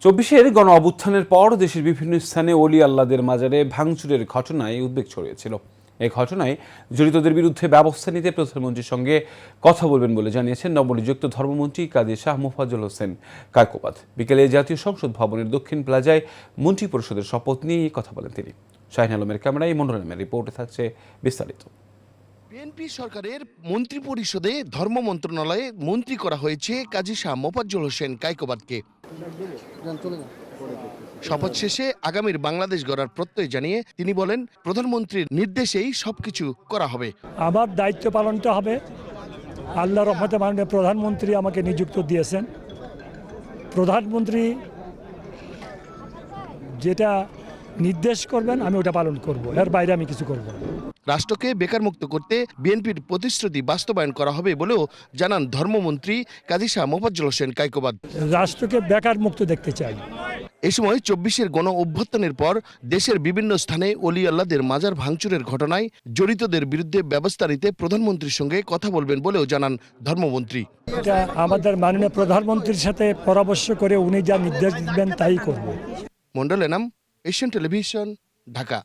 চব্বিশের গণ অভ্যুত্থানের পর দেশের বিভিন্ন স্থানে অলি আল্লাদের মাজারে ভাঙচুরের ঘটনায় উদ্বেগ ছড়িয়েছিল। এই ঘটনায় জড়িতদের বিরুদ্ধে ব্যবস্থা নিতে প্রধানমন্ত্রীর সঙ্গে কথা বলবেন বলে জানিয়েছেন নবনিযুক্ত ধর্মমন্ত্রী কাজী শাহ মোফাজ্জল হোসেন কায়কোবাদ। বিকেলে জাতীয় সংসদ ভবনের দক্ষিণ প্লাজায় মন্ত্রী পরিষদের শপথ নিয়ে কথা বলেন তিনি। শাহিন আলমের ক্যামেরায় মন্ডল নামের রিপোর্টে থাকছে বিস্তারিত। বিএনপি সরকারের মন্ত্রী পরিষদে ধর্ম মন্ত্রণালয়ে মন্ত্রী করা হয়েছে কাজী শাহ মোফাজ্জল হোসেন কায়কোবাদকে। শপথ শেষে আগামীর বাংলাদেশ গড়ার প্রত্যয় জানিয়ে তিনি বলেন, প্রধানমন্ত্রীর নির্দেশেই সবকিছু করা হবে। আমার দায়িত্ব পালনটা হবে। আল্লাহর রহমতে মাননীয় প্রধানমন্ত্রী আমাকে নিযুক্ত দিয়েছেন। প্রধানমন্ত্রী যেটা নির্দেশ করবেন আমি ওটা পালন করব, এর বাইরে আমি কিছু করব না। রাষ্ট্রকে বেকার মুক্ত করতে বিএনপির প্রতিশ্রুতি বাস্তবায়ন করা হবে বলেও জানান ধর্মমন্ত্রী কাজী শাহ মোফাজ্জল হোসেন কায়কোবাদ। রাষ্ট্রকে বেকার মুক্ত দেখতে চাই। এ সময় ২৪-এর গণ অভ্যুত্থানের পর দেশের বিভিন্ন স্থানে অলি আল্লাদের মাজার ভাঙচুরের ঘটনায় জড়িতদের বিরুদ্ধে ব্যবস্থা নিতে প্রধানমন্ত্রীর সঙ্গে কথা বলবেন বলেও জানান ধর্মমন্ত্রী। এটা আমাদের মাননীয় প্রধানমন্ত্রীর সাথে পরামর্শ করে উনি যা নির্দেশ দিবেন তাই করব। Mondal Enam, Asian television, Dhaka.